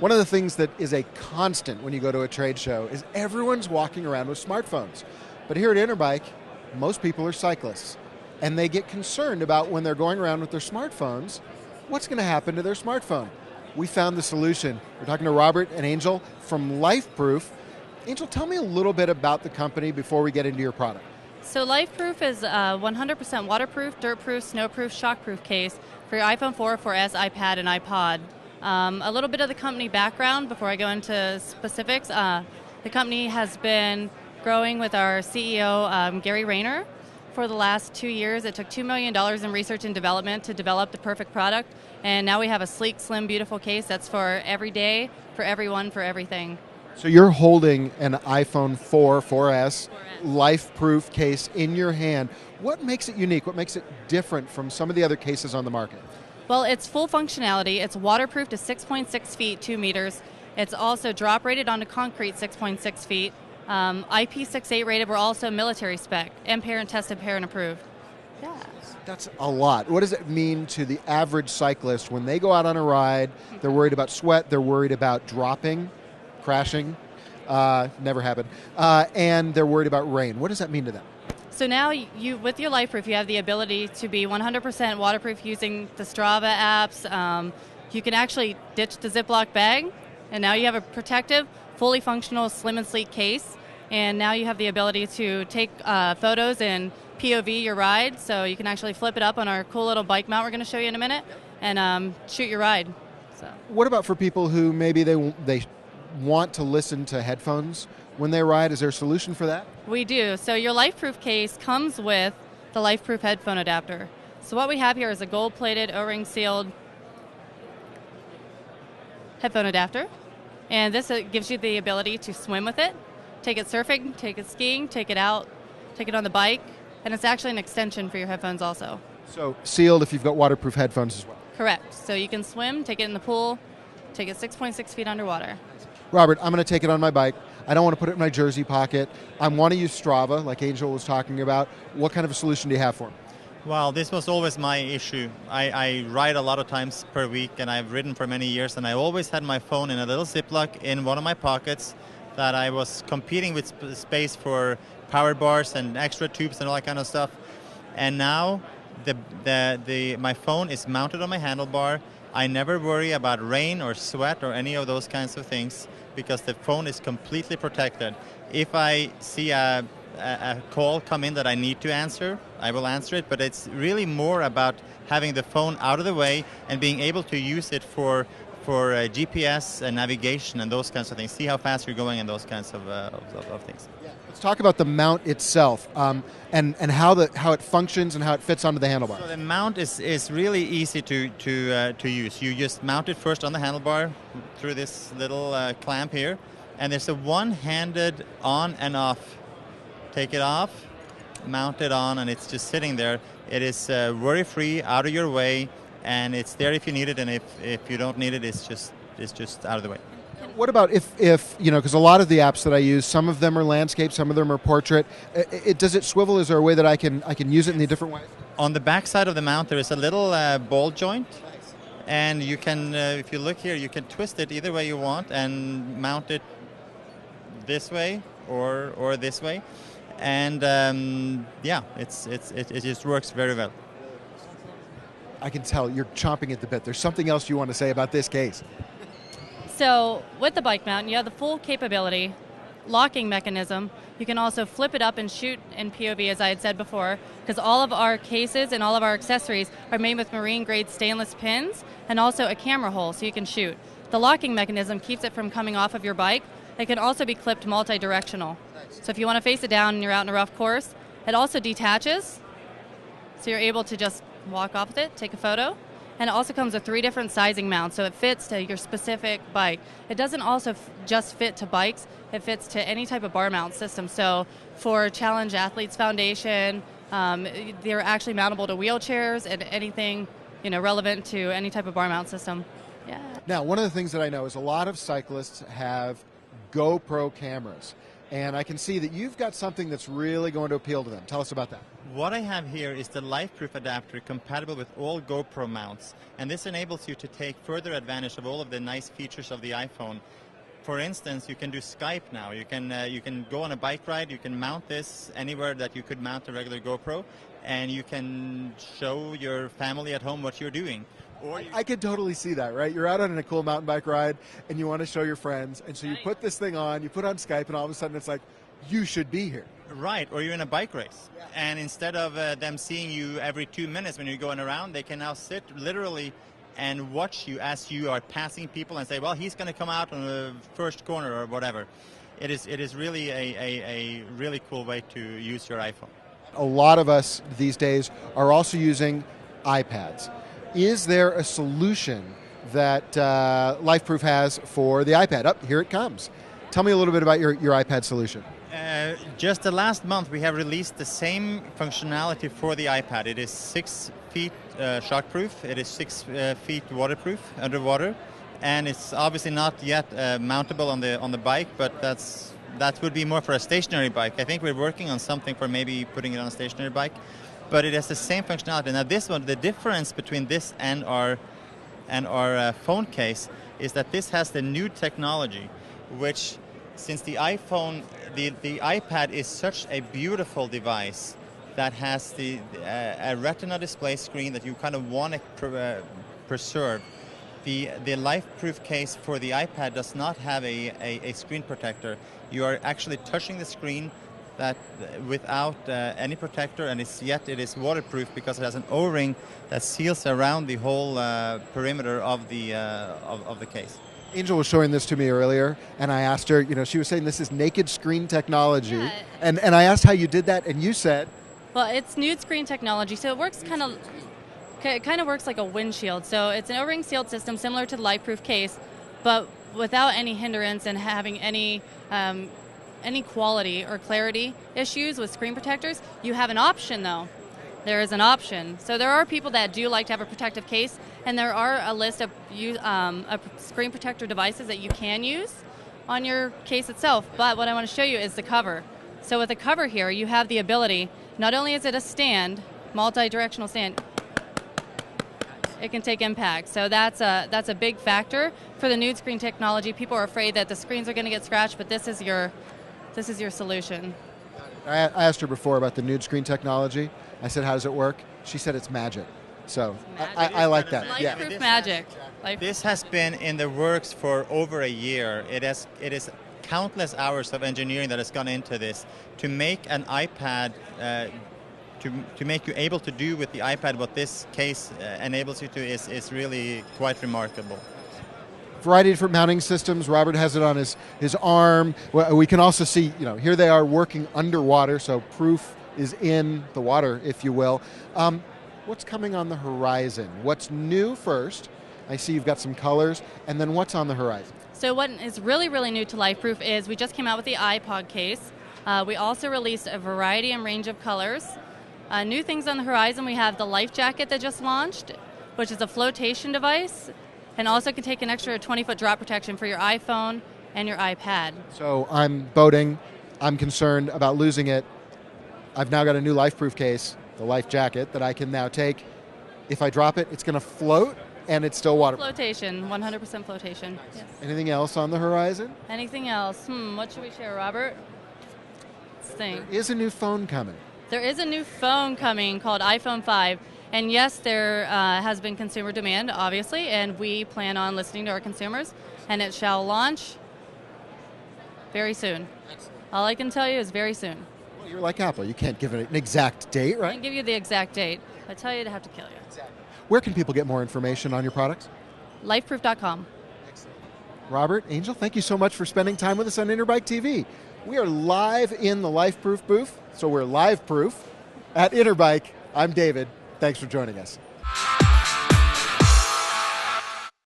One of the things that is a constant when you go to a trade show is everyone's walking around with smartphones. But here at Interbike, most people are cyclists, and they get concerned about when they're going around with their smartphones, what's going to happen to their smartphone? We found the solution. We're talking to Robert and Angel from Lifeproof. Angel, tell me a little bit about the company before we get into your product. So Lifeproof is a 100% waterproof, dirtproof, snowproof, shockproof case for your iPhone 4, 4S, iPad, and iPod. A little bit of the company background before I go into specifics. The company has been growing with our CEO, Gary Rayner, for the last 2 years. It took $2 million in research and development to develop the perfect product, and now we have a sleek, slim, beautiful case that's for every day, for everyone, for everything. So you're holding an iPhone 4, 4S, Lifeproof case in your hand. What makes it unique? What makes it different from some of the other cases on the market? Well, it's full functionality. It's waterproof to 6.6 feet, 2 meters. It's also drop rated onto concrete, 6.6 feet. IP68 rated. We're also military spec, and parent tested, parent approved. Yeah. That's a lot. What does it mean to the average cyclist when they go out on a ride? They're worried about sweat. They're worried about dropping, crashing. Never happened. And they're worried about rain. What does that mean to them? So now, with your Lifeproof, you have the ability to be 100% waterproof using the Strava apps. You can actually ditch the Ziploc bag, and now you have a protective, fully functional, slim and sleek case. And now you have the ability to take photos and POV your ride, so you can actually flip it up on our cool little bike mount we're going to show you in a minute, and shoot your ride. So. What about for people who maybe they want to listen to headphones when they ride? Is there a solution for that? We do. So your Lifeproof case comes with the Lifeproof headphone adapter. So what we have here is a gold-plated, O-ring sealed headphone adapter. And this gives you the ability to swim with it, take it surfing, take it skiing, take it out, take it on the bike. And it's actually an extension for your headphones also. So sealed if you've got waterproof headphones as well. Correct. So you can swim, take it in the pool, take it 6.6 feet underwater. Robert, I'm going to take it on my bike. I don't want to put it in my jersey pocket. I want to use Strava, like Angel was talking about. What kind of a solution do you have for me? Well, this was always my issue. I ride a lot of times per week, and I've ridden for many years, and I always had my phone in a little Ziploc in one of my pockets that I was competing with space for power bars and extra tubes and all that kind of stuff. And now my phone is mounted on my handlebar. I never worry about rain or sweat or any of those kinds of things because the phone is completely protected. If I see a call come in that I need to answer, I will answer it, but it's really more about having the phone out of the way and being able to use it for GPS and navigation and those kinds of things. See how fast you're going and those kinds of things. Yeah. Let's talk about the mount itself and how it functions and how it fits onto the handlebar. So the mount is really easy to use. You just mount it first on the handlebar through this little clamp here, and there's a one-handed on and off. Take it off, mount it on, and it's just sitting there. It is worry-free, out of your way, and it's there if you need it, and if you don't need it, it's just out of the way. What about if you know, because a lot of the apps that I use, some of them are landscape, some of them are portrait. Does it swivel? Is there a way that I can use it in a different way? On the back side of the mount, there is a little ball joint, and you can, if you look here, you can twist it either way you want and mount it this way or this way, and yeah, it just works very well. I can tell you're chomping at the bit. There's something else you want to say about this case. So with the bike mount, you have the full capability, locking mechanism. You can also flip it up and shoot in POV, as I had said before, because all of our cases and all of our accessories are made with marine-grade stainless pins and also a camera hole so you can shoot. The locking mechanism keeps it from coming off of your bike. It can also be clipped multi-directional. So if you want to face it down and you're out in a rough course, it also detaches, so you're able to just walk off with it, take a photo. And it also comes with 3 different sizing mounts, so it fits to your specific bike. It doesn't also just fit to bikes, it fits to any type of bar mount system. So for Challenge Athletes Foundation, they're actually mountable to wheelchairs and anything relevant to any type of bar mount system. Yeah. Now, one of the things that I know is a lot of cyclists have GoPro cameras. And I can see that you've got something that's really going to appeal to them. Tell us about that. What I have here is the Lifeproof adapter compatible with all GoPro mounts, and this enables you to take further advantage of all of the nice features of the iPhone. For instance, you can do Skype now. You can go on a bike ride, you can mount this anywhere that you could mount a regular GoPro, and you can show your family at home what you're doing. Or I could totally see that, right? You're out on a cool mountain bike ride and you want to show your friends, and so you put this thing on, you put on Skype, and all of a sudden it's like, you should be here. Right, or you're in a bike race. Yeah. And instead of them seeing you every 2 minutes when you're going around, they can now sit literally and watch you as you are passing people and say, well, he's going to come out on the first corner or whatever. It is really a really cool way to use your iPhone. A lot of us these days are also using iPads. Is there a solution that Lifeproof has for the iPad? Oh, here it comes. Tell me a little bit about your iPad solution. Just the last month, we have released the same functionality for the iPad. It is 6 feet shockproof. It is 6 feet waterproof underwater, and it's obviously not yet mountable on the bike. But that would be more for a stationary bike. I think we're working on something for maybe putting it on a stationary bike. But it has the same functionality. Now, this one, the difference between this and our phone case is that this has the new technology, which, since the iPhone, the iPad is such a beautiful device that has a Retina display screen that you kind of want to preserve. The Lifeproof case for the iPad does not have a screen protector. You are actually touching the screen that without any protector, and it is waterproof because it has an O-ring that seals around the whole perimeter of the case. Angel was showing this to me earlier, and I asked her, she was saying this is naked screen technology, Yeah. and I asked how you did that, and you said, Well, it's nude screen technology, so it works kind of works like a windshield. So it's an O-ring sealed system similar to the Lifeproof case, but without any hindrance and having any quality or clarity issues with screen protectors. You have an option, though. There is an option. So there are people that do like to have a protective case, and there are a list of screen protector devices that you can use on your case itself. But what I want to show you is the cover. So with the cover here, you have the ability, not only is it a stand, multi-directional stand, it can take impact. So that's a big factor for the nude screen technology. People are afraid that the screens are going to get scratched, but this is your solution. I asked her before about the nude screen technology. I said, how does it work? She said it's magic. So I like that. Lifeproof magic. This has been in the works for over a year. It is countless hours of engineering that has gone into this to make an iPad, to make you able to do with the iPad what this case enables you to is really quite remarkable. Variety of different mounting systems. Robert has it on his arm. We can also see, here they are working underwater, so proof is in the water, if you will. What's coming on the horizon? What's new first? I see you've got some colors, and then what's on the horizon? So what is really, really new to Lifeproof is we just came out with the iPod case. We also released a variety and range of colors. New things on the horizon, we have the Life Jacket that just launched, which is a flotation device, and also can take an extra 20-foot drop protection for your iPhone and your iPad. So I'm boating, I'm concerned about losing it. I've now got a new Lifeproof case, the Life Jacket, that I can now take. If I drop it, it's going to float, and it's still waterproof. Flotation, 100% flotation. Yes. Anything else on the horizon? Anything else? What should we share, Robert? Let's think. There is a new phone coming. There is a new phone coming called iPhone 5. And yes, there has been consumer demand, obviously, and we plan on listening to our consumers, and it shall launch very soon. Excellent. All I can tell you is very soon. Well, you're like Apple. You can't give it an exact date, I right? can't give you the exact date. I tell you to have to kill you. Exactly. Where can people get more information on your products? Lifeproof.com. Excellent. Robert, Angel, thank you so much for spending time with us on Interbike TV. We are live in the Lifeproof booth, so we're live proof at Interbike. I'm David. Thanks for joining us.